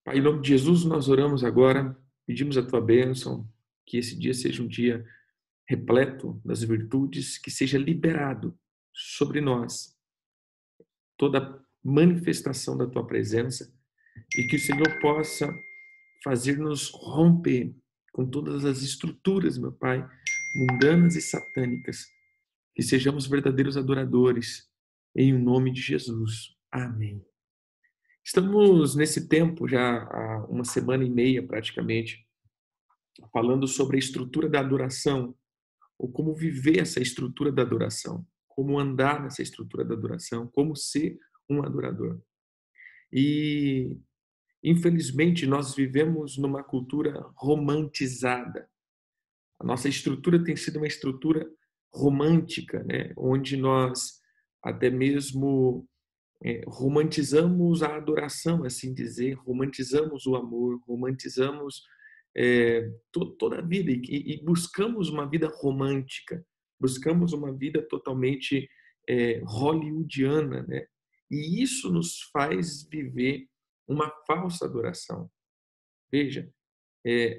Pai, em nome de Jesus, nós oramos agora, pedimos a tua bênção, que esse dia seja um dia repleto das virtudes, que seja liberado sobre nós toda manifestação da tua presença e que o Senhor possa fazer-nos romper com todas as estruturas, meu Pai, mundanas e satânicas, que sejamos verdadeiros adoradores, em nome de Jesus. Amém. Estamos nesse tempo já há uma semana e meia praticamente, falando sobre a estrutura da adoração, ou como viver essa estrutura da adoração, como andar nessa estrutura da adoração, como ser um adorador. E, infelizmente, nós vivemos numa cultura romantizada. A nossa estrutura tem sido uma estrutura romântica, né? Onde nós até mesmo romantizamos a adoração, assim dizer, romantizamos o amor, romantizamos toda a vida e buscamos uma vida romântica, buscamos uma vida totalmente hollywoodiana, né? E isso nos faz viver uma falsa adoração. Veja,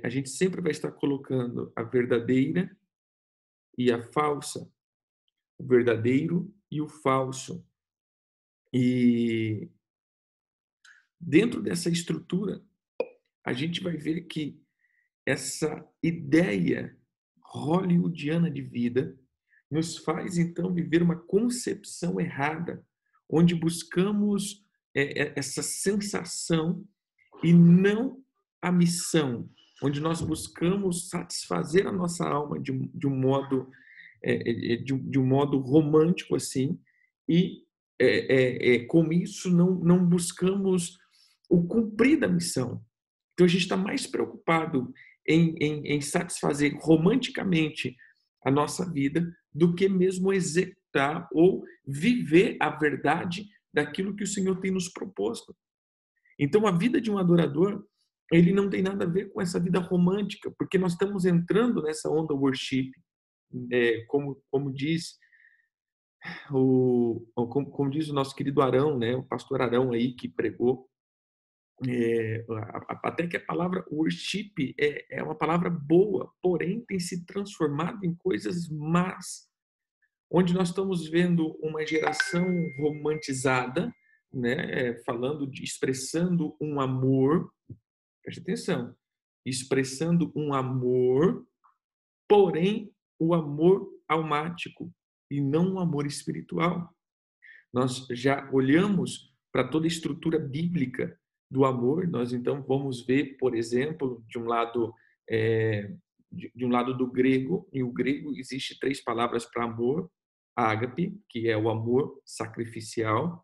a gente sempre vai estar colocando a verdadeira e a falsa, o verdadeiro e o falso. E dentro dessa estrutura, a gente vai ver que essa ideia hollywoodiana de vida nos faz, então, viver uma concepção errada, onde buscamos essa sensação e não a missão, onde nós buscamos satisfazer a nossa alma de um modo de um modo romântico assim e com isso não buscamos o cumprir da missão. Então a gente está mais preocupado em satisfazer romanticamente a nossa vida do que mesmo executar ou viver a verdade daquilo que o Senhor tem nos proposto. Então a vida de um adorador, ele não tem nada a ver com essa vida romântica, porque nós estamos entrando nessa onda worship, como diz como diz o nosso querido Arão, né, o pastor Arão aí que pregou, até que a palavra worship é uma palavra boa, porém tem se transformado em coisas más, onde nós estamos vendo uma geração romantizada, né, expressando um amor, preste atenção, expressando um amor, porém o amor almático e não um amor espiritual. Nós já olhamos para toda a estrutura bíblica do amor, nós então vamos ver, por exemplo, de um lado do grego, em o grego existe 3 palavras para amor: ágape, que é o amor sacrificial,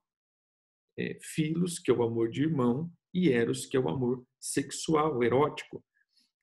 philos, que é o amor de irmão, e eros, que é o amor sexual, erótico.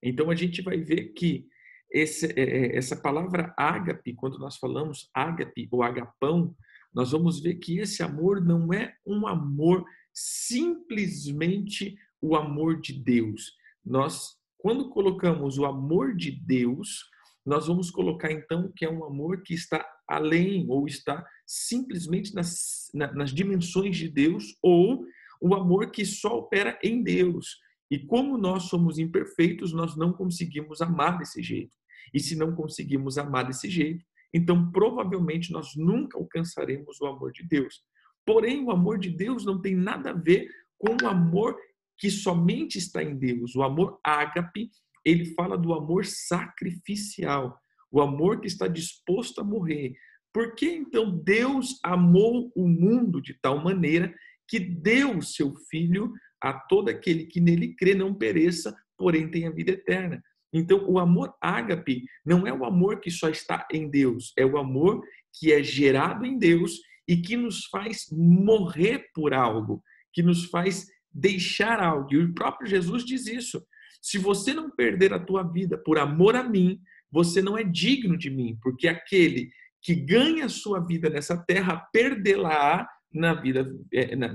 Então a gente vai ver que essa palavra ágape, quando nós falamos ágape ou agapão, nós vamos ver que esse amor não é um amor simplesmente o amor de Deus. Nós, quando colocamos o amor de Deus, nós vamos colocar então que é um amor que está além ou está simplesmente nas dimensões de Deus, ou o amor que só opera em Deus. E como nós somos imperfeitos, nós não conseguimos amar desse jeito. E se não conseguimos amar desse jeito, então provavelmente nós nunca alcançaremos o amor de Deus. Porém, o amor de Deus não tem nada a ver com o amor que somente está em Deus. O amor ágape, ele fala do amor sacrificial, o amor que está disposto a morrer. Por que então Deus amou o mundo de tal maneira que deu o seu Filho a todo aquele que nele crê não pereça, porém tenha vida eterna? Então, o amor ágape não é o amor que só está em Deus, é o amor que é gerado em Deus e que nos faz morrer por algo, que nos faz deixar algo. E o próprio Jesus diz isso. Se você não perder a tua vida por amor a mim, você não é digno de mim, porque aquele que ganha a sua vida nessa terra, perdê-la na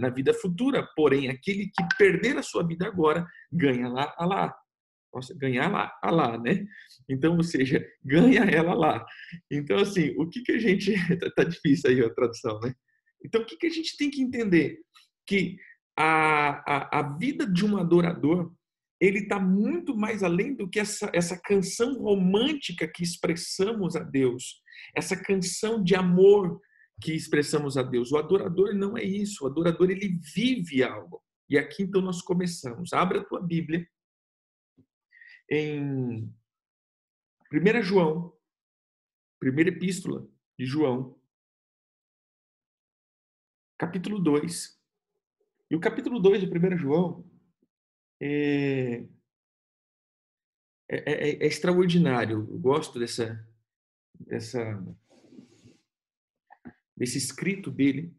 vida futura. Porém, aquele que perder a sua vida agora, ganha lá a lá. Nossa, ganhar lá a lá, né? Então, ou seja, ganha ela lá. Então, assim, o que a gente... Tá difícil aí a tradução, né? Então, o que a gente tem que entender? Que A vida de um adorador, ele está muito mais além do que essa canção romântica que expressamos a Deus, essa canção de amor que expressamos a Deus. O adorador não é isso, o adorador ele vive algo. E aqui então nós começamos. Abra a tua Bíblia em 1 João, primeira epístola de João, capítulo 2. E o capítulo 2 de 1 João é, é extraordinário. Eu gosto dessa, desse escrito dele.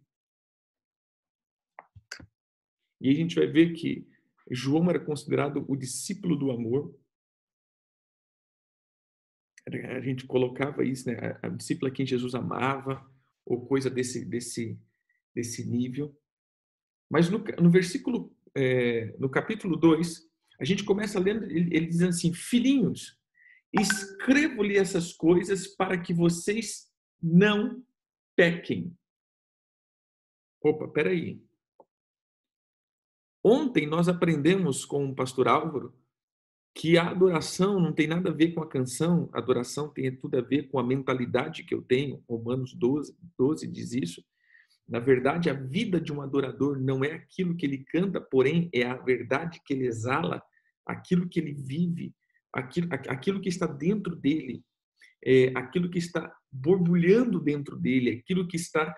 E a gente vai ver que João era considerado o discípulo do amor. A gente colocava isso, né? A discípula a quem Jesus amava, ou coisa desse nível. Mas no versículo, no capítulo 2, a gente começa lendo, ele diz assim: filhinhos, escrevo-lhe essas coisas para que vocês não pequem. Opa, peraí. Ontem nós aprendemos com o pastor Álvaro que a adoração não tem nada a ver com a canção, a adoração tem tudo a ver com a mentalidade que eu tenho. Romanos 12 diz isso. Na verdade, a vida de um adorador não é aquilo que ele canta, porém é a verdade que ele exala, aquilo que ele vive, aquilo que está dentro dele, aquilo que está borbulhando dentro dele, aquilo que está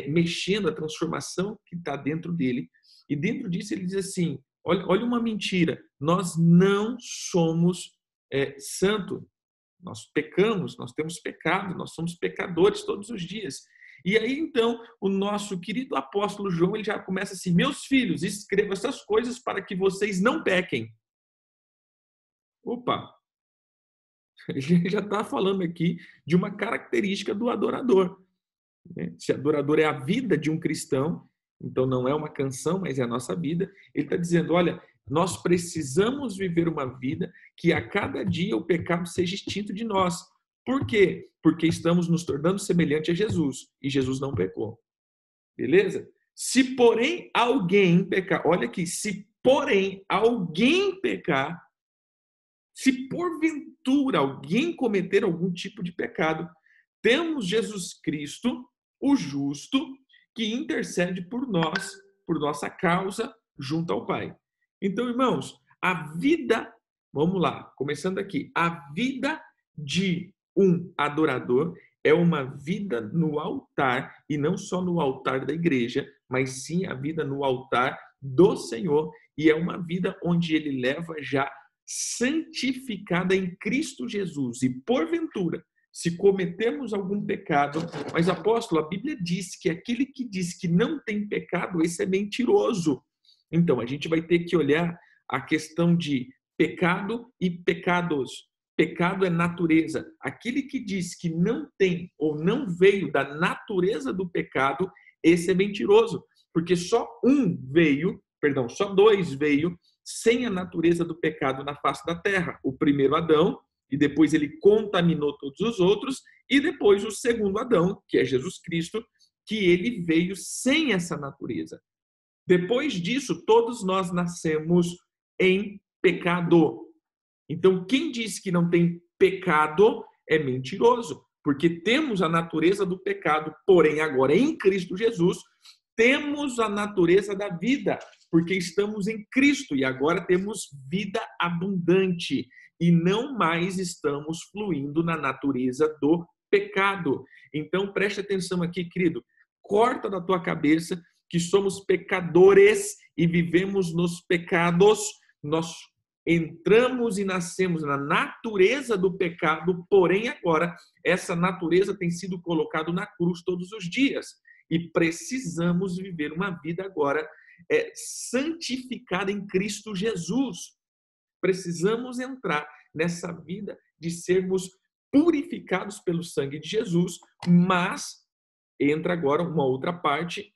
mexendo, a transformação que está dentro dele. E dentro disso ele diz assim, olha uma mentira, nós não somos santo, nós pecamos, nós temos pecado, nós somos pecadores todos os dias. E aí, então, o nosso querido apóstolo João, ele já começa assim: meus filhos, escreva essas coisas para que vocês não pequem. Opa! Ele já está falando aqui de uma característica do adorador. Se adorador é a vida de um cristão, então não é uma canção, mas é a nossa vida. Ele está dizendo, olha, nós precisamos viver uma vida que a cada dia o pecado seja extinto de nós. Por quê? Porque estamos nos tornando semelhante a Jesus, e Jesus não pecou. Beleza? Se porém alguém pecar, olha aqui, se porém alguém pecar, se porventura alguém cometer algum tipo de pecado, temos Jesus Cristo, o justo, que intercede por nós, por nossa causa, junto ao Pai. Então, irmãos, a vida, vamos lá, começando aqui, a vida de um adorador é uma vida no altar, e não só no altar da igreja, mas sim a vida no altar do Senhor, e é uma vida onde ele leva já santificada em Cristo Jesus. E porventura, se cometemos algum pecado, mas apóstolo, a Bíblia diz que aquele que diz que não tem pecado, esse é mentiroso. Então, a gente vai ter que olhar a questão de pecado e pecados. Pecado é natureza. Aquele que diz que não tem ou não veio da natureza do pecado, esse é mentiroso, porque só dois veio sem a natureza do pecado na face da terra. O primeiro Adão, e depois ele contaminou todos os outros, e depois o segundo Adão, que é Jesus Cristo, que ele veio sem essa natureza. Depois disso, todos nós nascemos em pecado. Então, quem diz que não tem pecado é mentiroso, porque temos a natureza do pecado, porém agora em Cristo Jesus, temos a natureza da vida, porque estamos em Cristo e agora temos vida abundante e não mais estamos fluindo na natureza do pecado. Então, preste atenção aqui, querido. Corta da tua cabeça que somos pecadores e vivemos nos pecados. Nós entramos e nascemos na natureza do pecado, porém agora essa natureza tem sido colocada na cruz todos os dias. E precisamos viver uma vida agora santificada em Cristo Jesus. Precisamos entrar nessa vida de sermos purificados pelo sangue de Jesus, mas entra agora uma outra parte,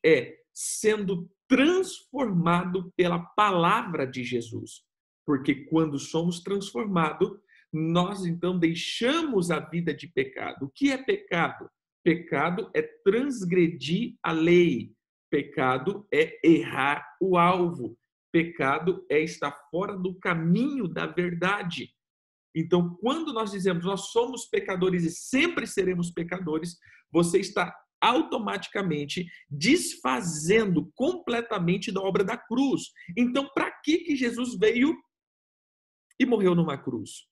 sendo transformado pela palavra de Jesus. Porque quando somos transformados, nós então deixamos a vida de pecado. O que é pecado? Pecado é transgredir a lei. Pecado é errar o alvo. Pecado é estar fora do caminho da verdade. Então, quando nós dizemos nós somos pecadores e sempre seremos pecadores, você está automaticamente desfazendo completamente da obra da cruz. Então, para que Jesus veio e morreu numa cruz?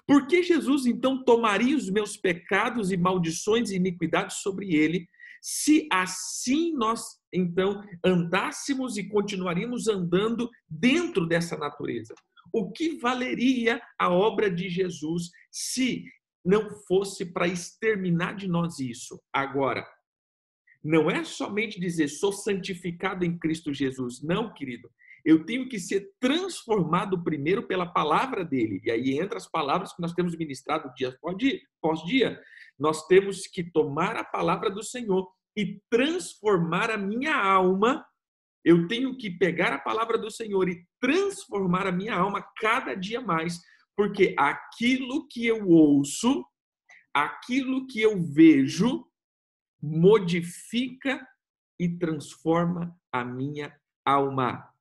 Por que Jesus, então, tomaria os meus pecados e maldições e iniquidades sobre ele, se assim nós, então, andássemos e continuaríamos andando dentro dessa natureza? O que valeria a obra de Jesus se não fosse para exterminar de nós isso? Agora, não é somente dizer sou santificado em Cristo Jesus. Não, querido. Eu tenho que ser transformado primeiro pela palavra dele. E aí entra as palavras que nós temos ministrado dia após dia. Nós temos que tomar a palavra do Senhor e transformar a minha alma. Eu tenho que pegar a palavra do Senhor e transformar a minha alma cada dia mais. Porque aquilo que eu ouço, aquilo que eu vejo, modifica e transforma a minha alma.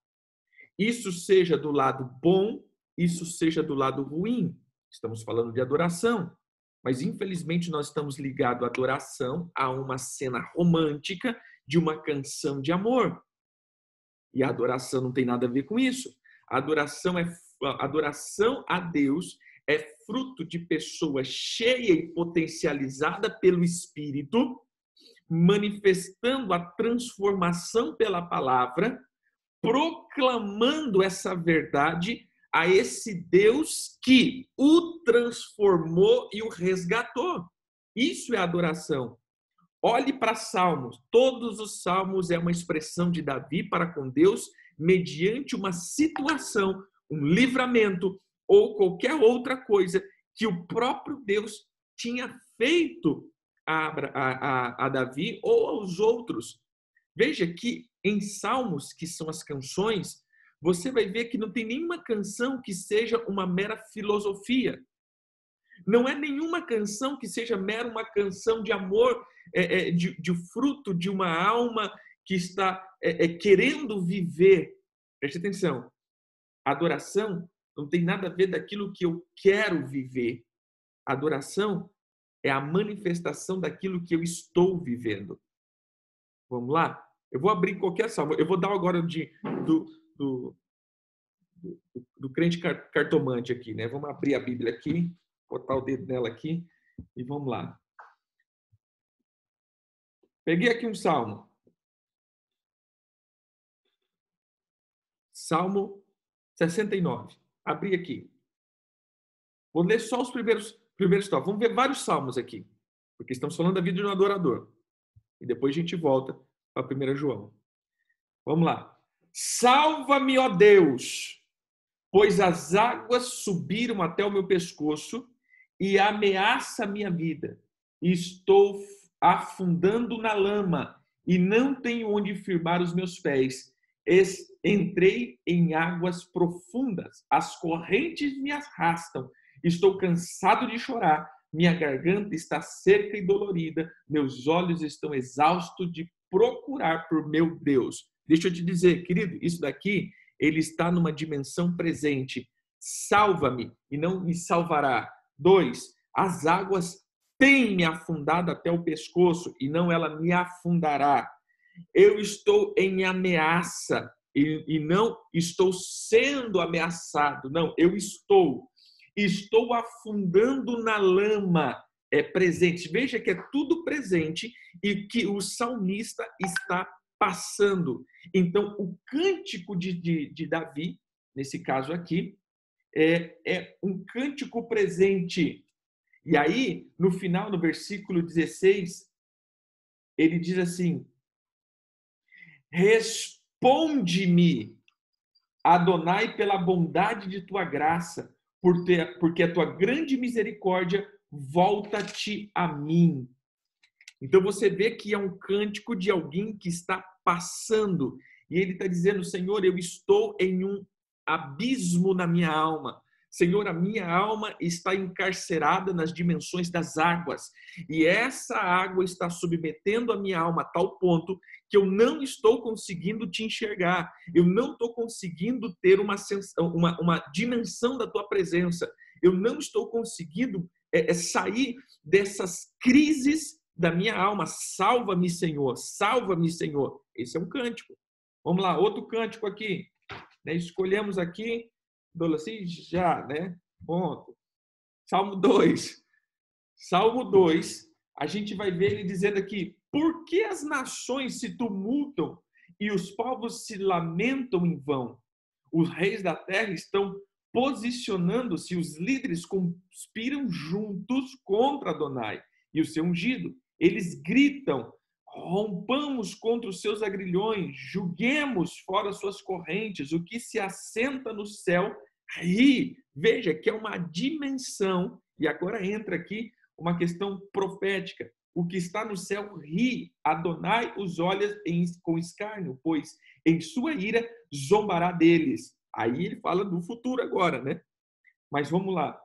Isso seja do lado bom, isso seja do lado ruim. Estamos falando de adoração, mas infelizmente nós estamos ligados à adoração a uma cena romântica de uma canção de amor. E a adoração não tem nada a ver com isso. A adoração a Deus é fruto de pessoa cheia e potencializada pelo Espírito, manifestando a transformação pela palavra, proclamando essa verdade a esse Deus que o transformou e o resgatou. Isso é adoração. Olhe para Salmos. Todos os Salmos é uma expressão de Davi para com Deus mediante uma situação, um livramento ou qualquer outra coisa que o próprio Deus tinha feito a Davi ou aos outros. Veja que em Salmos, que são as canções, você vai ver que não tem nenhuma canção que seja uma mera filosofia. Não é nenhuma canção que seja mera uma canção de amor, de fruto de uma alma que está querendo viver. Preste atenção. A adoração não tem nada a ver daquilo que eu quero viver. A adoração é a manifestação daquilo que eu estou vivendo. Vamos lá? Eu vou abrir qualquer salmo. Eu vou dar agora do crente cartomante aqui, né? Vamos abrir a Bíblia aqui, botar o dedo nela aqui e vamos lá. Peguei aqui um salmo. Salmo 69. Abri aqui. Vou ler só os primeiros tópicos. Vamos ver vários salmos aqui, porque estamos falando da vida de um adorador. E depois a gente volta para 1 João. Vamos lá. Salva-me, ó Deus, pois as águas subiram até o meu pescoço e ameaça a minha vida. Estou afundando na lama e não tenho onde firmar os meus pés. Entrei em águas profundas, as correntes me arrastam. Estou cansado de chorar, minha garganta está seca e dolorida, meus olhos estão exaustos de procurar por meu Deus. Deixa eu te dizer, querido, isso daqui, ele está numa dimensão presente. Salva-me e não me salvará. 2, as águas têm me afundado até o pescoço e não ela me afundará. Eu estou em ameaça e não estou sendo ameaçado. Não, eu estou afundando na lama. É presente. Veja que é tudo presente e que o salmista está passando. Então, o cântico de Davi, nesse caso aqui, é um cântico presente. E aí, no final, no versículo 16, ele diz assim: responde-me, Adonai, pela bondade de tua graça, porque a tua grande misericórdia volta-te a mim. Então você vê que é um cântico de alguém que está passando. E ele está dizendo: Senhor, eu estou em um abismo na minha alma. Senhor, a minha alma está encarcerada nas dimensões das águas. E essa água está submetendo a minha alma a tal ponto que eu não estou conseguindo te enxergar, eu não estou conseguindo ter uma dimensão da tua presença, eu não estou conseguindo sair dessas crises da minha alma. Salva-me, Senhor, salva-me, Senhor. Esse é um cântico. Vamos lá, outro cântico aqui. Né? Escolhemos aqui, assim, já, né? Ponto. Salmo 2. Salmo 2, a gente vai ver ele dizendo aqui: por que as nações se tumultam e os povos se lamentam em vão? Os reis da terra estão posicionando-se, os líderes conspiram juntos contra Adonai e o seu ungido. Eles gritam: rompamos contra os seus agrilhões, julguemos fora suas correntes. O que se assenta no céu ri. Veja que é uma dimensão, e agora entra aqui uma questão profética. O que está no céu ri, Adonai os olha com escárnio, pois em sua ira zombará deles. Aí ele fala do futuro agora, né? Mas vamos lá.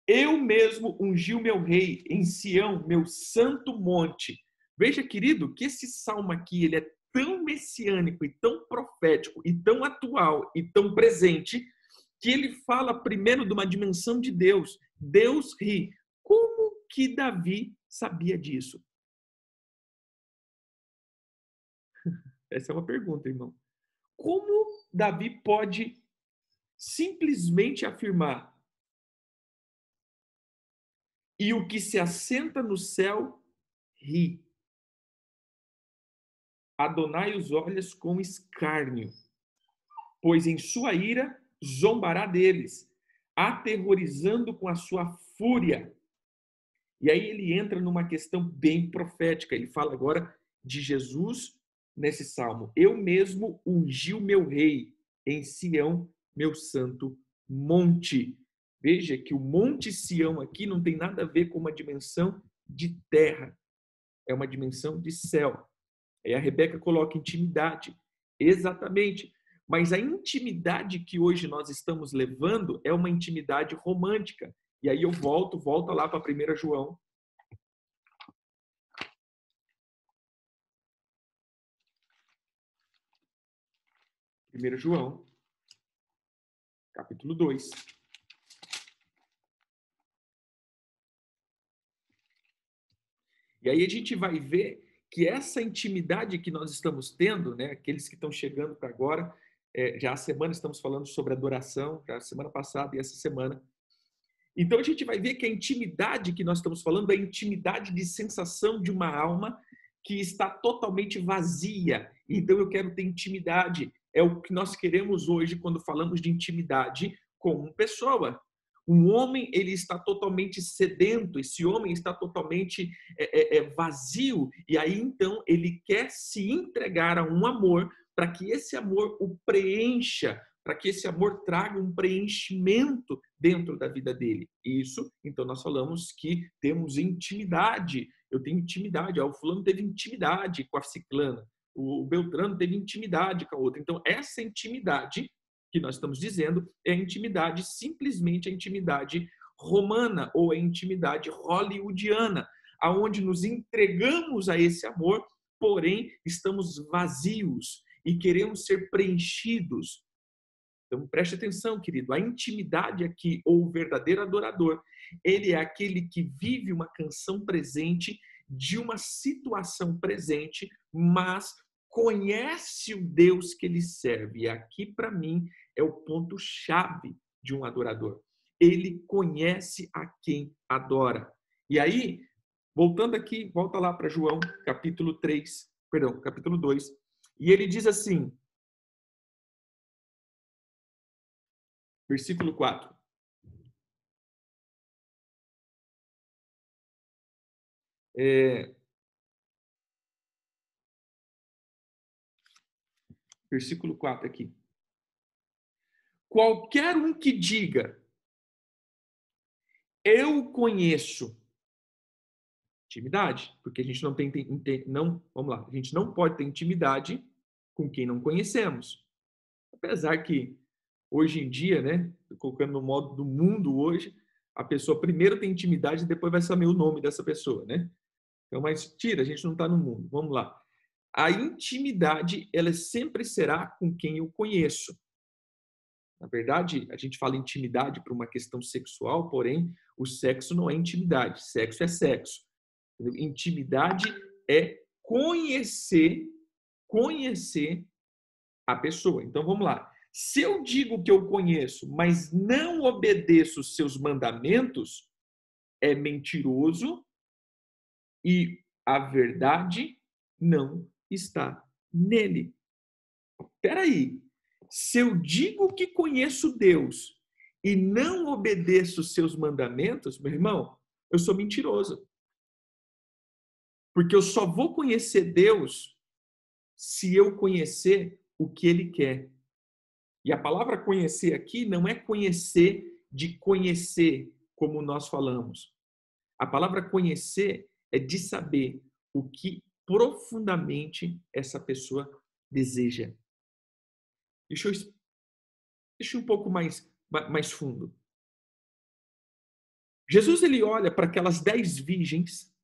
Eu mesmo ungi o meu rei em Sião, meu santo monte. Veja, querido, que esse salmo aqui, ele é tão messiânico e tão profético e tão atual e tão presente, que ele fala primeiro de uma dimensão de Deus. Deus ri. Como que Davi sabia disso? Essa é uma pergunta, irmão. Como Davi pode simplesmente afirmar: e o que se assenta no céu ri? Adonai os olha com escárnio, pois em sua ira zombará deles, aterrorizando com a sua fúria. E aí ele entra numa questão bem profética. Ele fala agora de Jesus nesse salmo. Eu mesmo ungi o meu rei em Sião, meu santo monte. Veja que o monte Sião aqui não tem nada a ver com uma dimensão de terra. É uma dimensão de céu. Aí a Rebeca coloca intimidade. Exatamente. Mas a intimidade que hoje nós estamos levando é uma intimidade romântica. E aí eu volta lá para 1 João. 1 João, capítulo 2. E aí a gente vai ver que essa intimidade que nós estamos tendo, né, aqueles que estão chegando para agora, já a semana estamos falando sobre adoração, já a semana passada e essa semana. Então a gente vai ver que a intimidade que nós estamos falando é a intimidade de sensação de uma alma que está totalmente vazia. Então eu quero ter intimidade. É o que nós queremos hoje quando falamos de intimidade com uma pessoa. Um homem, ele está totalmente sedento, esse homem está totalmente vazio, e aí então ele quer se entregar a um amor para que esse amor o preencha, para que esse amor traga um preenchimento dentro da vida dele. Isso, então nós falamos que temos intimidade. Eu tenho intimidade, o fulano teve intimidade com a ciclana, o Beltrano teve intimidade com a outra. Então essa intimidade que nós estamos dizendo é a intimidade, simplesmente a intimidade romana ou a intimidade hollywoodiana, aonde nos entregamos a esse amor, porém estamos vazios e queremos ser preenchidos. Então preste atenção, querido, a intimidade aqui, ou o verdadeiro adorador, ele é aquele que vive uma canção presente de uma situação presente, mas conhece o Deus que ele serve. E aqui, para mim, é o ponto-chave de um adorador. Ele conhece a quem adora. E aí, voltando aqui, volta lá para João, capítulo 2, e ele diz assim, versículo 4. Versículo 4 aqui. Qualquer um que diga, eu conheço, intimidade, porque a gente não tem, vamos lá, a gente não pode ter intimidade com quem não conhecemos. Apesar que hoje em dia, né, colocando no modo do mundo hoje, a pessoa primeiro tem intimidade e depois vai saber o nome dessa pessoa, né? Então, mas tira, a gente não está no mundo. Vamos lá. a intimidade, ela sempre será com quem eu conheço. Na verdade, a gente fala intimidade para uma questão sexual, porém, o sexo não é intimidade. Sexo é sexo. Entendeu? Intimidade é conhecer a pessoa. Então, vamos lá. Se eu digo que eu conheço, mas não obedeço os seus mandamentos, é mentiroso e a verdade não está nele. Espera aí. Se eu digo que conheço Deus e não obedeço os seus mandamentos, meu irmão, eu sou mentiroso. Porque eu só vou conhecer Deus se eu conhecer o que Ele quer. E a palavra conhecer aqui não é conhecer de conhecer, como nós falamos. A palavra conhecer é de saber o que profundamente essa pessoa deseja. Deixa eu ir um pouco mais fundo. Jesus ele olha para aquelas 10 virgens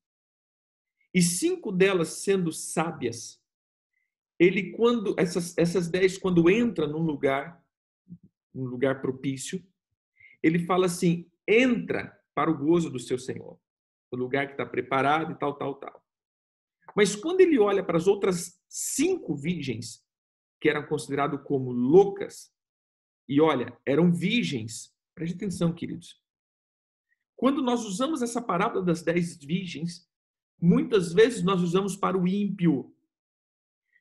e 5 delas sendo sábias. Ele quando essas 10 quando entra num lugar propício, ele fala assim: entra para o gozo do seu Senhor, o lugar que está preparado e tal, tal, tal. Mas quando ele olha para as outras 5 virgens, que eram consideradas como loucas, e olha, eram virgens, preste atenção, queridos. Quando nós usamos essa parábola das 10 virgens, muitas vezes nós usamos para o ímpio.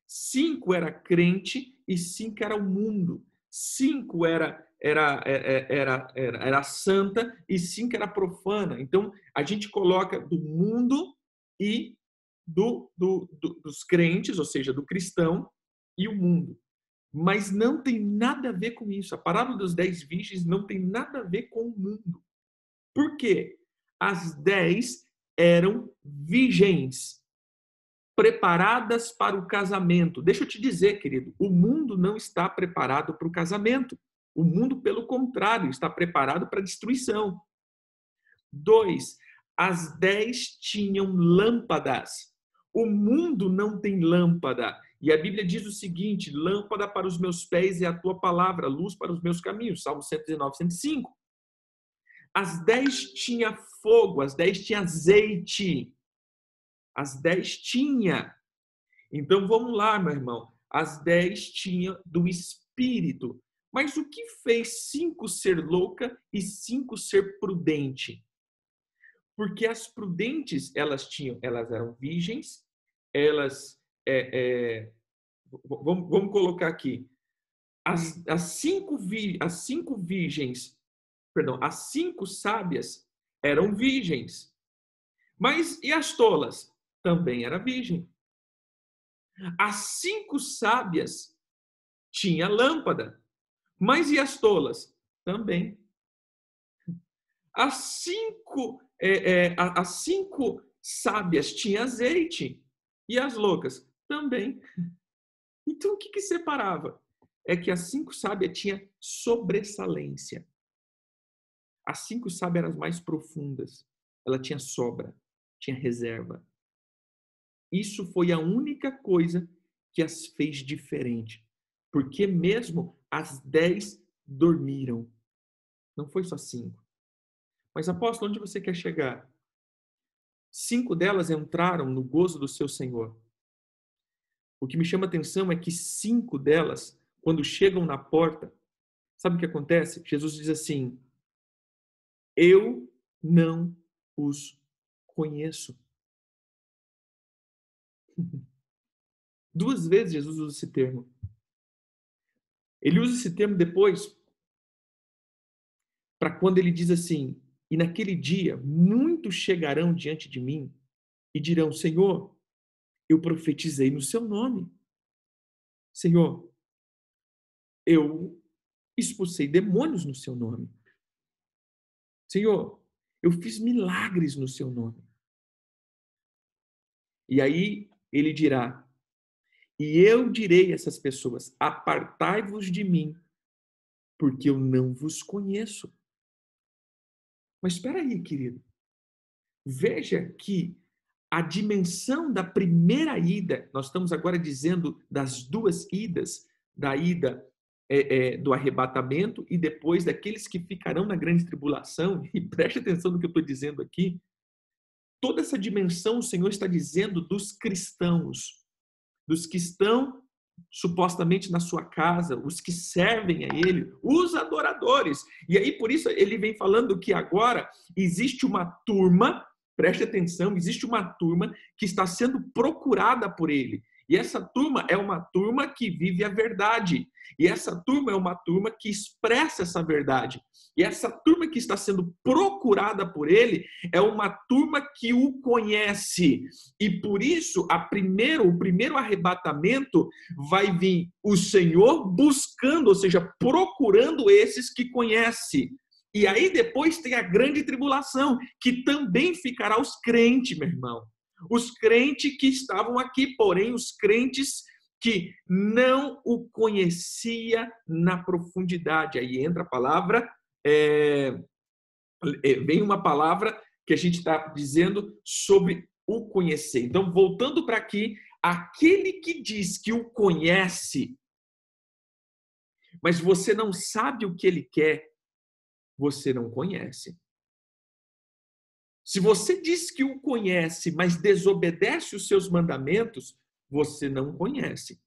5 era crente e 5 era o mundo. 5 era santa e 5 era profana. Então, a gente coloca do mundo e dos crentes, ou seja, do cristão e o mundo. Mas não tem nada a ver com isso. A parábola dos 10 virgens não tem nada a ver com o mundo. Por quê? As 10 eram virgens, preparadas para o casamento. Deixa eu te dizer, querido, o mundo não está preparado para o casamento. O mundo, pelo contrário, está preparado para a destruição. 2, as 10 tinham lâmpadas. O mundo não tem lâmpada. E a Bíblia diz o seguinte: lâmpada para os meus pés é a tua palavra, luz para os meus caminhos. Salmo 119, 105. As 10 tinha fogo, as 10 tinha azeite. As 10 tinha. Então vamos lá, meu irmão. As 10 tinha do Espírito. Mas o que fez 5 ser louca e 5 ser prudente? Porque as prudentes, elas eram virgens, elas, vamos colocar aqui, as cinco virgens, perdão, as 5 sábias eram virgens. Mas e as tolas? Também era virgem. As 5 sábias tinha lâmpada. Mas e as tolas? Também. As cinco sábias tinham azeite. E as loucas? Também. Então, o que separava? É que as 5 sábias tinham sobressalência. As 5 sábias eram as mais profundas. Ela tinha sobra, tinha reserva. Isso foi a única coisa que as fez diferente. Porque mesmo as 10 dormiram. Não foi só 5. Mas, apóstolo, onde você quer chegar? 5 delas entraram no gozo do seu Senhor. O que me chama a atenção é que 5 delas, quando chegam na porta, sabe o que acontece? Jesus diz assim: eu não os conheço. 2 vezes Jesus usa esse termo. Ele usa esse termo depois para quando ele diz assim: e naquele dia muitos chegarão diante de mim e dirão: Senhor, eu profetizei no seu nome. Senhor, eu expulsei demônios no seu nome. Senhor, eu fiz milagres no seu nome. E aí ele dirá: e eu direi a essas pessoas: apartai-vos de mim, porque eu não vos conheço. Mas espera aí, querido. Veja que a dimensão da primeira ida, nós estamos agora dizendo das duas idas, da ida do arrebatamento e depois daqueles que ficarão na grande tribulação, e preste atenção no que eu estou dizendo aqui, toda essa dimensão o Senhor está dizendo dos cristãos, dos que estão supostamente na sua casa, os que servem a Ele, os adoradores. E aí, por isso, ele vem falando que agora existe uma turma, preste atenção, existe uma turma que está sendo procurada por Ele. E essa turma é uma turma que vive a verdade. E essa turma é uma turma que expressa essa verdade. E essa turma que está sendo procurada por Ele é uma turma que o conhece. E por isso, o primeiro arrebatamento vai vir o Senhor buscando, ou seja, procurando esses que conhece. E aí depois tem a grande tribulação, que também ficará os crentes, meu irmão. Os crentes que estavam aqui, porém os crentes que não o conhecia na profundidade. Aí entra a palavra, vem uma palavra que a gente está dizendo sobre o conhecer. Então, voltando para aqui, aquele que diz que o conhece, mas você não sabe o que ele quer, você não conhece. Se você diz que o conhece, mas desobedece os seus mandamentos, você não conhece.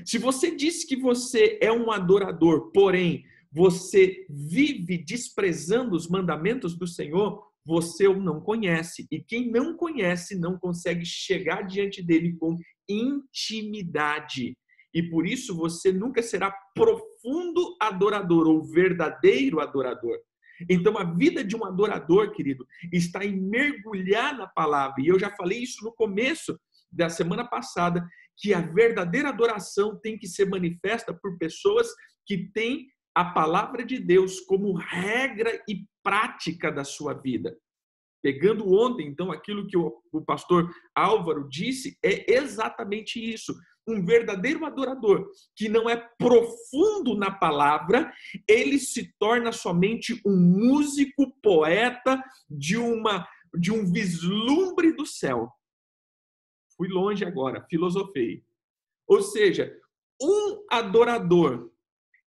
Se você diz que você é um adorador, porém você vive desprezando os mandamentos do Senhor, você o não conhece. E quem não conhece não consegue chegar diante dele com intimidade. E por isso você nunca será profundo adorador ou verdadeiro adorador. Então a vida de um adorador, querido, está em mergulhar na palavra. E eu já falei isso no começo da semana passada, que a verdadeira adoração tem que ser manifesta por pessoas que têm a palavra de Deus como regra e prática da sua vida. Pegando ontem, então, aquilo que o pastor Álvaro disse, é exatamente isso. Um verdadeiro adorador que não é profundo na palavra, ele se torna somente um músico, poeta de um vislumbre do céu. Fui longe agora, filosofei. Ou seja, um adorador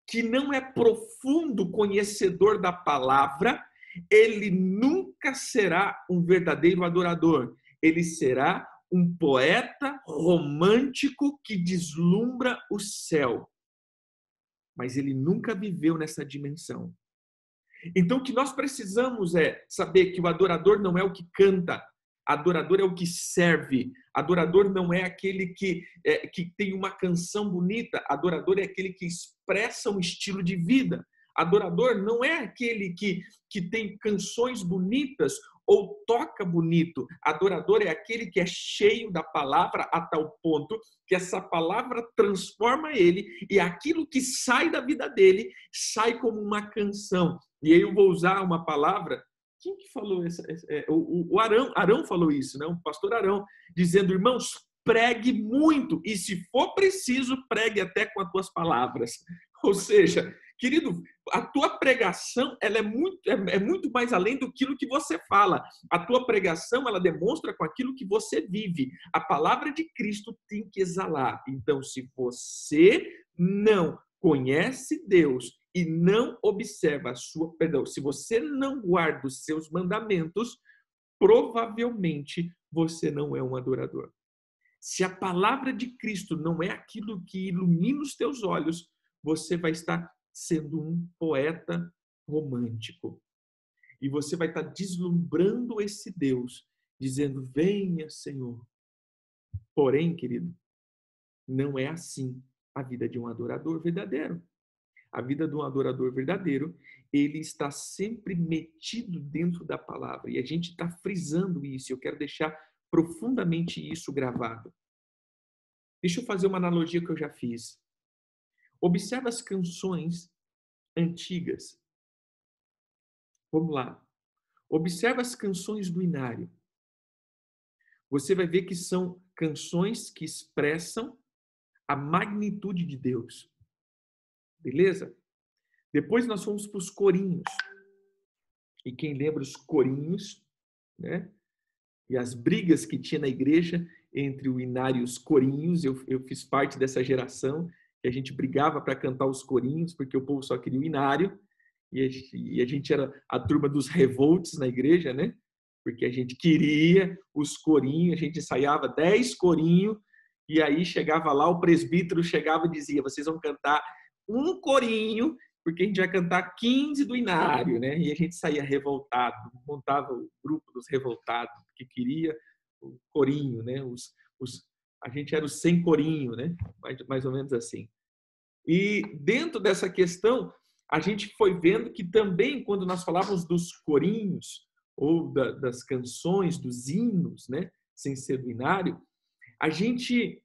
que não é profundo conhecedor da palavra, ele nunca será um verdadeiro adorador. Ele será um poeta romântico que deslumbra o céu. Mas ele nunca viveu nessa dimensão. Então, o que nós precisamos é saber que o adorador não é o que canta, adorador é o que serve. Adorador não é aquele que tem uma canção bonita. Adorador é aquele que expressa um estilo de vida. Adorador não é aquele que tem canções bonitas ou toca bonito. Adorador é aquele que é cheio da palavra a tal ponto que essa palavra transforma ele e aquilo que sai da vida dele sai como uma canção. E aí eu vou usar uma palavra. Quem que falou isso? O Arão falou isso, né? O pastor Arão, dizendo, irmãos, pregue muito e, se for preciso, pregue até com as tuas palavras. Ou seja, querido, a tua pregação ela é muito mais além do que você fala. A tua pregação ela demonstra com aquilo que você vive. A palavra de Cristo tem que exalar. Então, se você não conhece Deus e não observa se você não guarda os seus mandamentos, provavelmente você não é um adorador. Se a palavra de Cristo não é aquilo que ilumina os teus olhos, você vai estar sendo um poeta romântico. E você vai estar deslumbrando esse Deus, dizendo, venha, Senhor. Porém, querido, não é assim a vida de um adorador verdadeiro. A vida de um adorador verdadeiro, ele está sempre metido dentro da palavra. E a gente está frisando isso. Eu quero deixar profundamente isso gravado. Deixa eu fazer uma analogia que eu já fiz. Observa as canções antigas. Vamos lá. Observa as canções do Inário. Você vai ver que são canções que expressam a magnitude de Deus. Beleza? Depois nós fomos para os corinhos. E quem lembra os corinhos, né? e as brigas que tinha na igreja entre o inário e os corinhos. Eu fiz parte dessa geração que a gente brigava para cantar os corinhos, porque o povo só queria o inário, e a gente era a turma dos revoltos na igreja, né? Porque a gente queria os corinhos, a gente ensaiava 10 corinhos, e aí chegava lá, o presbítero chegava e dizia: vocês vão cantar um corinho, porque a gente vai cantar 15 do inário, né? E a gente saía revoltado, montava o grupo dos revoltados, que queria o corinho, né? A gente era o sem corinho, né? Mais ou menos assim. E dentro dessa questão, a gente foi vendo que também, quando nós falávamos dos corinhos, ou das canções, dos hinos, né? Sem ser do inário, a gente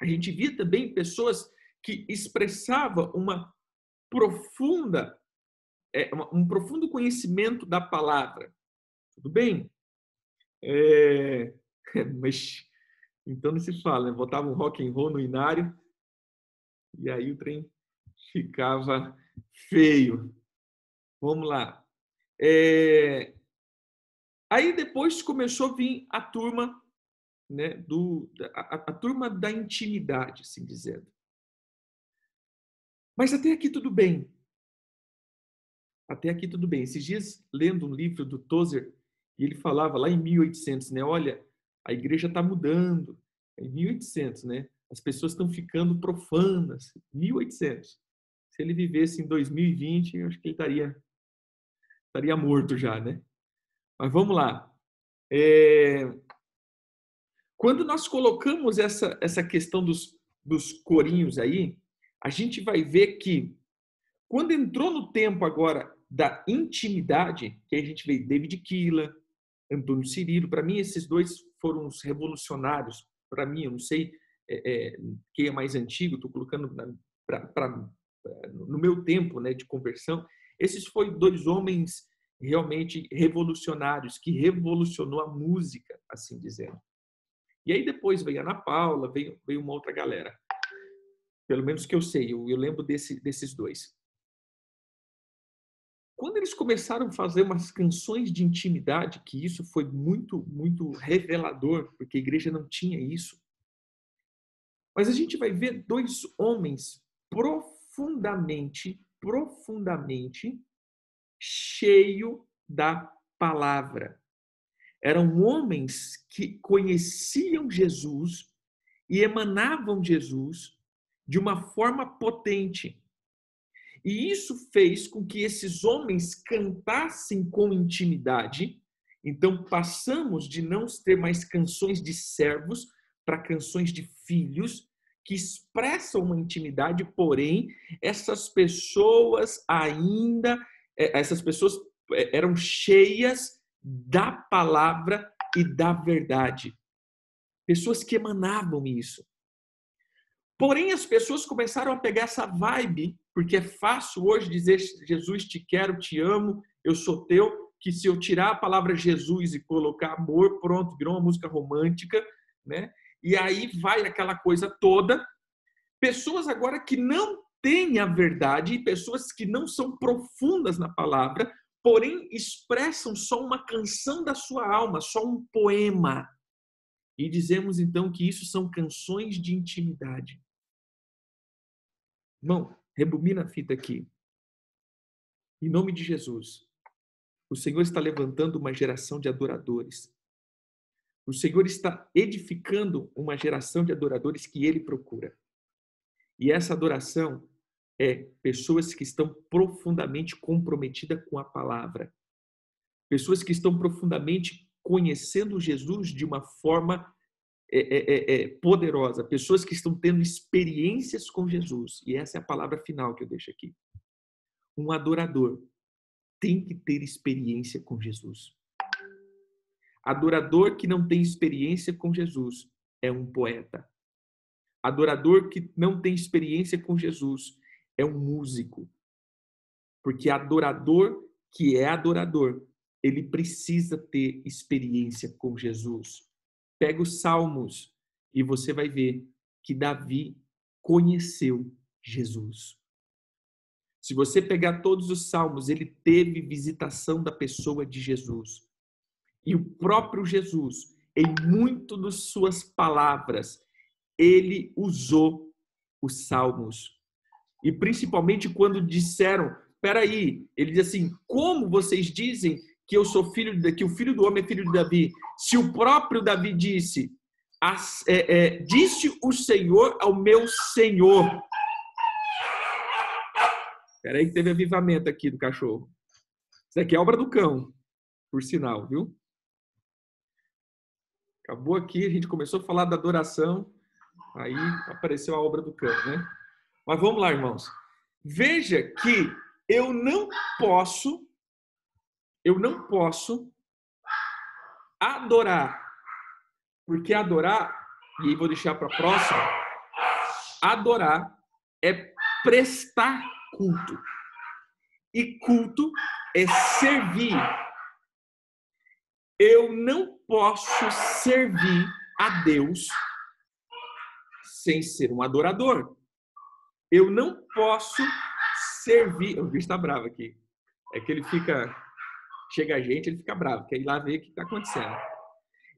via também pessoas que expressavam profunda, um profundo conhecimento da palavra. Tudo bem? Mas então não se fala, né? Botava um rock and roll no inário e aí o trem ficava feio. Vamos lá. Aí depois começou a vir a turma, né, a turma da intimidade, assim dizendo. Mas até aqui tudo bem. Até aqui tudo bem. Esses dias, lendo um livro do Tozer, e ele falava lá em 1800, né? Olha, a igreja está mudando. Em 1800, né? As pessoas estão ficando profanas. 1800. Se ele vivesse em 2020, eu acho que ele estaria morto já, né? Mas vamos lá. Quando nós colocamos essa questão dos corinhos aí, a gente vai ver que quando entrou no tempo agora da intimidade, que a gente vê David Keeler, Antônio Cirilo, para mim esses dois foram os revolucionários. Para mim, eu não sei quem é mais antigo, estou colocando no meu tempo, né, de conversão. Esses foram dois homens realmente revolucionários, que revolucionou a música, assim dizendo. E aí depois veio a Ana Paula, veio uma outra galera. Pelo menos que eu sei, eu lembro desses dois. Quando eles começaram a fazer umas canções de intimidade, que isso foi muito, muito revelador, porque a igreja não tinha isso. Mas a gente vai ver dois homens profundamente cheio da palavra. Eram homens que conheciam Jesus e emanavam Jesus de uma forma potente. E isso fez com que esses homens cantassem com intimidade. Então, passamos de não ter mais canções de servos para canções de filhos, que expressam uma intimidade, porém, essas pessoas eram cheias da palavra e da verdade. Pessoas que emanavam isso. Porém, as pessoas começaram a pegar essa vibe, porque é fácil hoje dizer: Jesus, te quero, te amo, eu sou teu, que se eu tirar a palavra Jesus e colocar amor, pronto, virou uma música romântica, né? E aí vai aquela coisa toda. Pessoas agora que não têm a verdade, pessoas que não são profundas na palavra, porém expressam só uma canção da sua alma, só um poema. E dizemos então que isso são canções de intimidade. Irmão, rebobina a fita aqui. Em nome de Jesus, o Senhor está levantando uma geração de adoradores. O Senhor está edificando uma geração de adoradores que Ele procura. E essa adoração é pessoas que estão profundamente comprometidas com a palavra. Pessoas que estão profundamente conhecendo Jesus de uma forma poderosa. Pessoas que estão tendo experiências com Jesus. E essa é a palavra final que eu deixo aqui. Um adorador tem que ter experiência com Jesus. Adorador que não tem experiência com Jesus é um poeta. Adorador que não tem experiência com Jesus é um músico. Porque adorador que é adorador, ele precisa ter experiência com Jesus. Pega os Salmos e você vai ver que Davi conheceu Jesus. Se você pegar todos os Salmos, ele teve visitação da pessoa de Jesus. E o próprio Jesus, em muito de suas palavras, ele usou os salmos. E principalmente quando disseram, peraí, ele diz assim, como vocês dizem que eu sou que o filho do homem é filho de Davi? Se o próprio Davi disse, disse o Senhor ao meu Senhor. Peraí que teve avivamento aqui do cachorro. Isso aqui é obra do cão, por sinal, viu? Acabou aqui, a gente começou a falar da adoração, aí apareceu a obra do cão, né? Mas vamos lá, irmãos. Veja que eu não posso adorar, porque adorar, e aí vou deixar para a próxima, adorar é prestar culto. E culto é servir. Eu não posso servir a Deus sem ser um adorador. Eu não posso servir... O bicho está bravo aqui. É que ele fica... Chega a gente, ele fica bravo. Quer ir lá ver o que está acontecendo.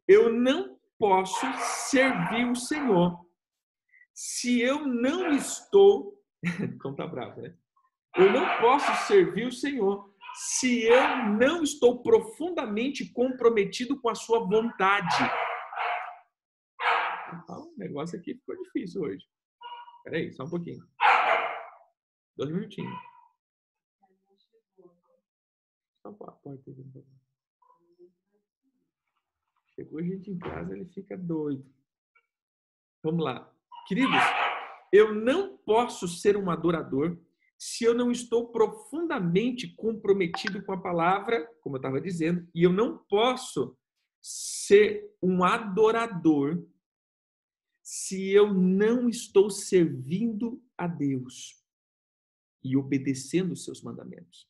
Eu não posso servir o Senhor se eu não estou... Como está bravo, né? Eu não posso servir o Senhor se eu não estou profundamente comprometido com a sua vontade. Então, o negócio aqui ficou difícil hoje. Espera aí, só um pouquinho. 2 minutinhos. Só a porta aí. Chegou gente em casa, ele fica doido. Vamos lá. Queridos, eu não posso ser um adorador se eu não estou profundamente comprometido com a palavra, como eu estava dizendo, e eu não posso ser um adorador se eu não estou servindo a Deus e obedecendo os seus mandamentos.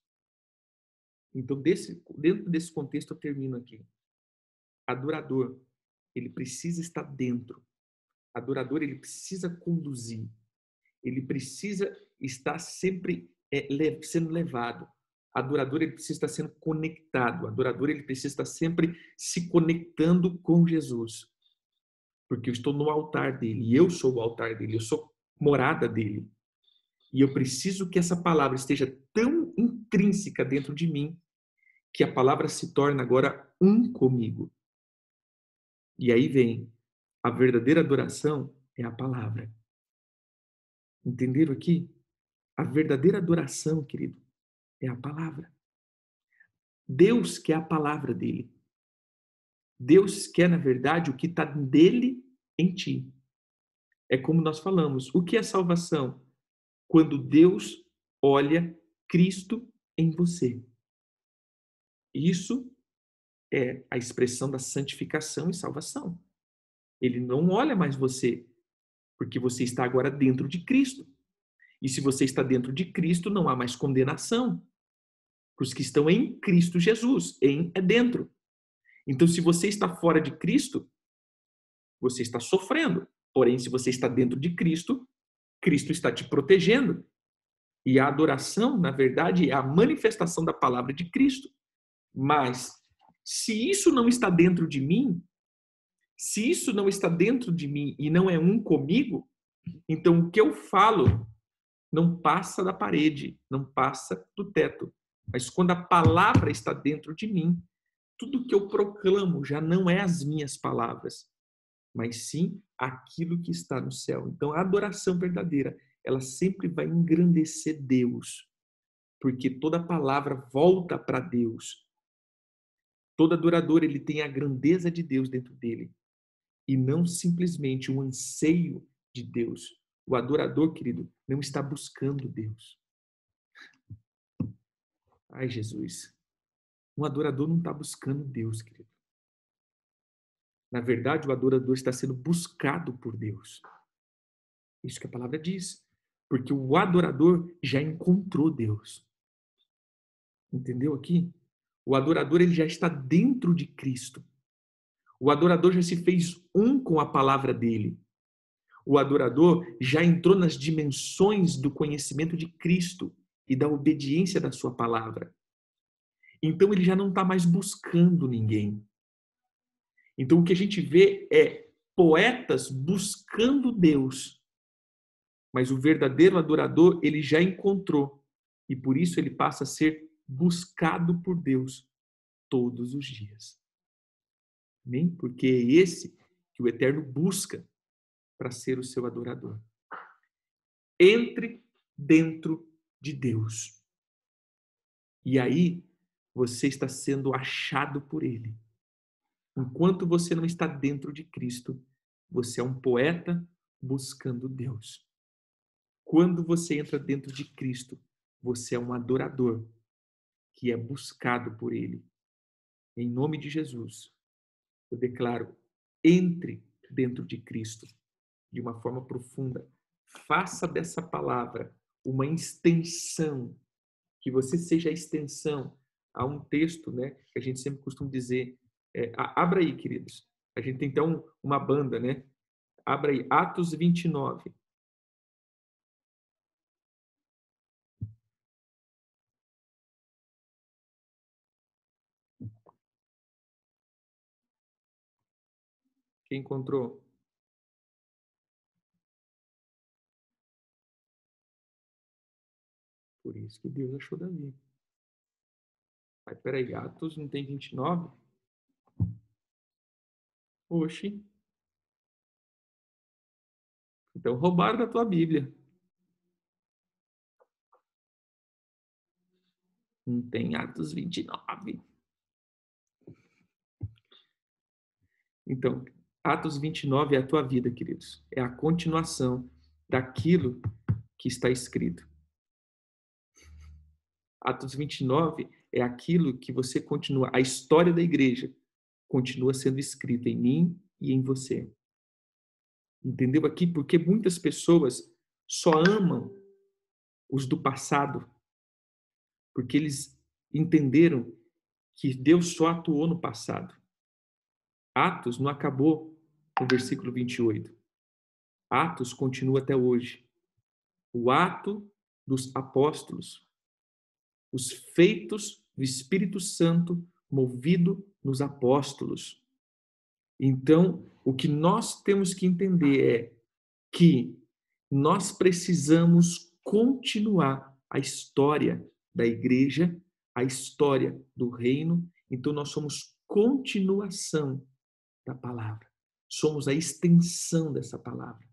Então, dentro desse contexto, eu termino aqui. Adorador, ele precisa estar dentro. Adorador, ele precisa conduzir. Ele precisa estar sempre sendo levado. Adorador, ele precisa estar sendo conectado. Adorador, ele precisa estar sempre se conectando com Jesus. Porque eu estou no altar dele, e eu sou o altar dele, eu sou morada dele. E eu preciso que essa palavra esteja tão intrínseca dentro de mim, que a palavra se torne agora um comigo. E aí vem, a verdadeira adoração é a palavra. Entenderam aqui? A verdadeira adoração, querido, é a palavra. Deus quer a palavra dele. Deus quer, na verdade, o que está dele em ti. É como nós falamos, o que é salvação? Quando Deus olha Cristo em você. Isso é a expressão da santificação e salvação. Ele não olha mais você, porque você está agora dentro de Cristo. E se você está dentro de Cristo, não há mais condenação. Para os que estão em Cristo Jesus. Em é dentro. Então, se você está fora de Cristo, você está sofrendo. Porém, se você está dentro de Cristo, Cristo está te protegendo. E a adoração, na verdade, é a manifestação da palavra de Cristo. Mas, se isso não está dentro de mim, se isso não está dentro de mim e não é um comigo, então o que eu falo não passa da parede, não passa do teto. Mas quando a palavra está dentro de mim, tudo que eu proclamo já não é as minhas palavras, mas sim aquilo que está no céu. Então, a adoração verdadeira, ela sempre vai engrandecer Deus, porque toda palavra volta para Deus. Todo adorador, ele tem a grandeza de Deus dentro dele, e não simplesmente um anseio de Deus. O adorador, querido, não está buscando Deus. Ai, Jesus. Um adorador não está buscando Deus, querido. Na verdade, o adorador está sendo buscado por Deus. Isso que a palavra diz. Porque o adorador já encontrou Deus. Entendeu aqui? O adorador, ele já está dentro de Cristo. O adorador já se fez um com a palavra dele. O adorador já entrou nas dimensões do conhecimento de Cristo e da obediência da sua palavra. Então ele já não está mais buscando ninguém. Então, o que a gente vê é poetas buscando Deus, mas o verdadeiro adorador, ele já encontrou, e por isso ele passa a ser buscado por Deus todos os dias. Amém? Porque é esse que o Eterno busca para ser o seu adorador. Entre dentro de Deus. E aí, você está sendo achado por Ele. Enquanto você não está dentro de Cristo, você é um poeta buscando Deus. Quando você entra dentro de Cristo, você é um adorador que é buscado por Ele. Em nome de Jesus, eu declaro, entre dentro de Cristo de uma forma profunda. Faça dessa palavra uma extensão, que você seja a extensão a um texto, né, que a gente sempre costuma dizer. Abra aí, queridos. A gente tem então uma banda, né? Abra aí, Atos 29. Quem encontrou? Por isso que Deus achou Davi. Mas peraí, Atos não tem 29? Oxi. Então roubaram da tua Bíblia. Não tem Atos 29. Então, Atos 29 é a tua vida, queridos. É a continuação daquilo que está escrito. Atos 29 é aquilo que você continua, a história da igreja continua sendo escrita em mim e em você. Entendeu aqui? Porque muitas pessoas só amam os do passado, porque eles entenderam que Deus só atuou no passado. Atos não acabou no versículo 28. Atos continua até hoje. O ato dos apóstolos, os feitos do Espírito Santo movido nos apóstolos. Então, o que nós temos que entender é que nós precisamos continuar a história da igreja, a história do reino. Então, nós somos continuação da palavra. Somos a extensão dessa palavra.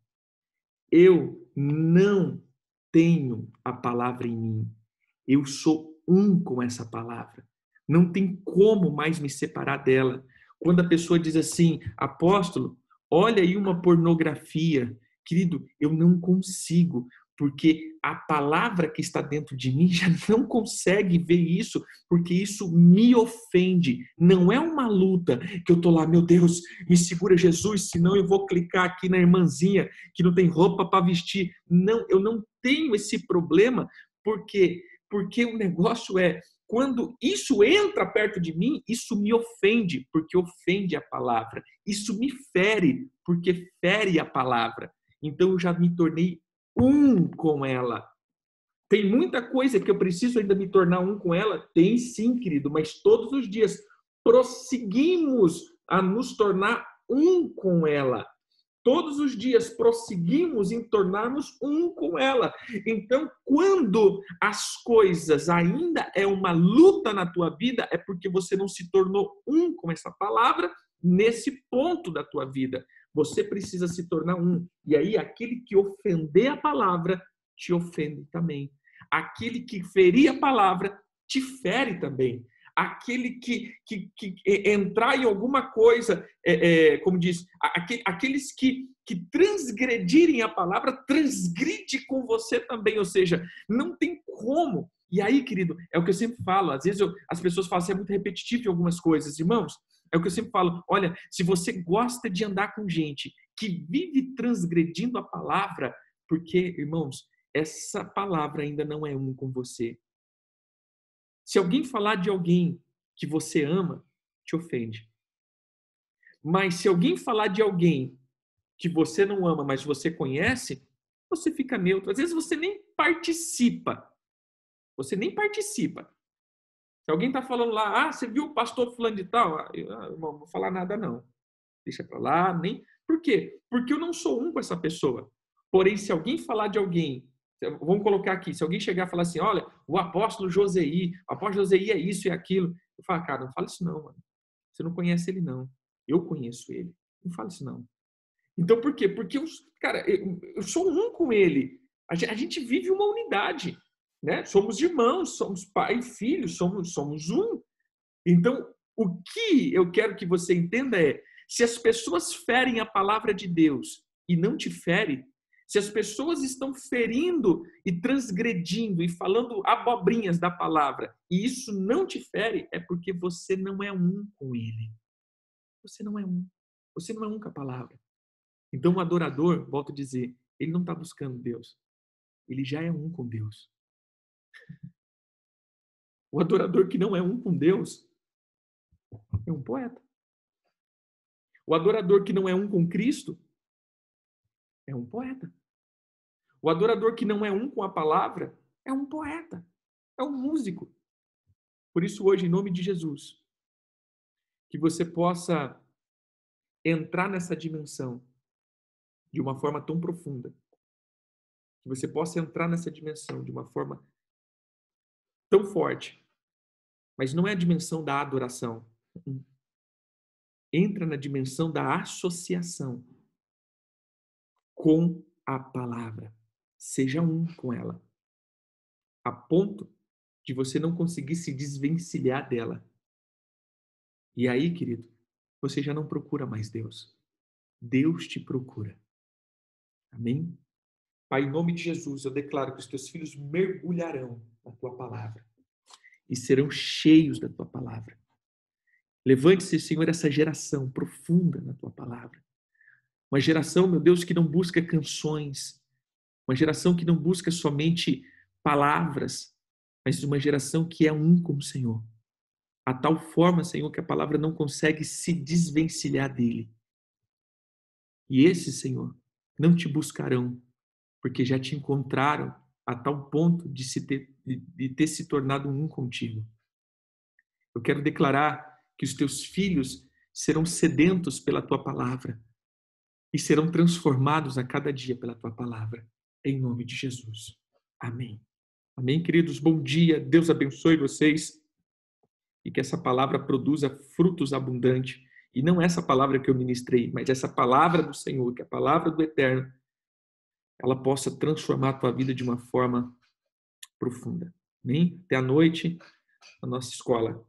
Eu não tenho a palavra em mim. Eu sou um com essa palavra. Não tem como mais me separar dela. Quando a pessoa diz assim, apóstolo, olha aí uma pornografia. Querido, eu não consigo, porque a palavra que está dentro de mim já não consegue ver isso, porque isso me ofende. Não é uma luta que eu tô lá, meu Deus, me segura Jesus, senão eu vou clicar aqui na irmãzinha que não tem roupa para vestir. Não, eu não tenho esse problema, porque o negócio é, quando isso entra perto de mim, isso me ofende, porque ofende a palavra. Isso me fere, porque fere a palavra. Então eu já me tornei um com ela. Tem muita coisa que eu preciso ainda me tornar um com ela? Tem sim, querido, mas todos os dias prosseguimos a nos tornar um com ela. Todos os dias prosseguimos em tornarmos um com ela. Então, quando as coisas ainda é uma luta na tua vida, é porque você não se tornou um com essa palavra nesse ponto da tua vida. Você precisa se tornar um. E aí, aquele que ofender a palavra, te ofende também. Aquele que ferir a palavra, te fere também. Aquele que entrar em alguma coisa, como diz, aqueles que transgredirem a palavra, transgride com você também, ou seja, não tem como. E aí, querido, é o que eu sempre falo, às vezes as pessoas falam assim, é muito repetitivo em algumas coisas, irmãos, é o que eu sempre falo, olha, se você gosta de andar com gente que vive transgredindo a palavra, porque, irmãos, essa palavra ainda não é um com você. Se alguém falar de alguém que você ama, te ofende. Mas se alguém falar de alguém que você não ama, mas você conhece, você fica neutro. Às vezes você nem participa. Você nem participa. Se alguém está falando lá, você viu o pastor fulano de tal? Eu não vou falar nada, não. deixa para lá, nem... Por quê? Porque eu não sou um com essa pessoa. Porém, se alguém falar de alguém, vamos colocar aqui, se alguém chegar e falar assim, olha, o apóstolo Joseí é isso e aquilo, eu falo, cara, não fala isso não, mano. Você não conhece ele não. Eu conheço ele. Não fala isso não. Então, por quê? Porque, cara, eu sou um com ele. A gente vive uma unidade, né? Somos irmãos, somos pai e filho, somos um. Então, o que eu quero que você entenda é, se as pessoas ferem a palavra de Deus e não te ferem, se as pessoas estão ferindo e transgredindo e falando abobrinhas da palavra e isso não te fere, é porque você não é um com ele. Você não é um. Você não é um com a palavra. Então, o adorador, volto a dizer, ele não está buscando Deus. Ele já é um com Deus. O adorador que não é um com Deus é um poeta. O adorador que não é um com Cristo é um poeta. O adorador que não é um com a palavra é um poeta. É um músico. Por isso, hoje, em nome de Jesus, que você possa entrar nessa dimensão de uma forma tão profunda. Que você possa entrar nessa dimensão de uma forma tão forte. Mas não é a dimensão da adoração. Entra na dimensão da associação com a palavra. Seja um com ela. A ponto de você não conseguir se desvencilhar dela. E aí, querido, você já não procura mais Deus. Deus te procura. Amém? Pai, em nome de Jesus, eu declaro que os teus filhos mergulharão na tua palavra e serão cheios da tua palavra. Levante-se, Senhor, essa geração profunda na tua palavra. Uma geração, meu Deus, que não busca canções, uma geração que não busca somente palavras, mas uma geração que é um com o Senhor. A tal forma, Senhor, que a palavra não consegue se desvencilhar dele. E esses, Senhor, não te buscarão, porque já te encontraram a tal ponto de ter se tornado um contigo. Eu quero declarar que os teus filhos serão sedentos pela tua palavra e serão transformados a cada dia pela tua palavra, em nome de Jesus. Amém. Amém, queridos? Bom dia, Deus abençoe vocês e que essa palavra produza frutos abundantes. E não essa palavra que eu ministrei, mas essa palavra do Senhor, que é a palavra do Eterno, ela possa transformar a tua vida de uma forma profunda. Amém? Até a noite, na nossa escola.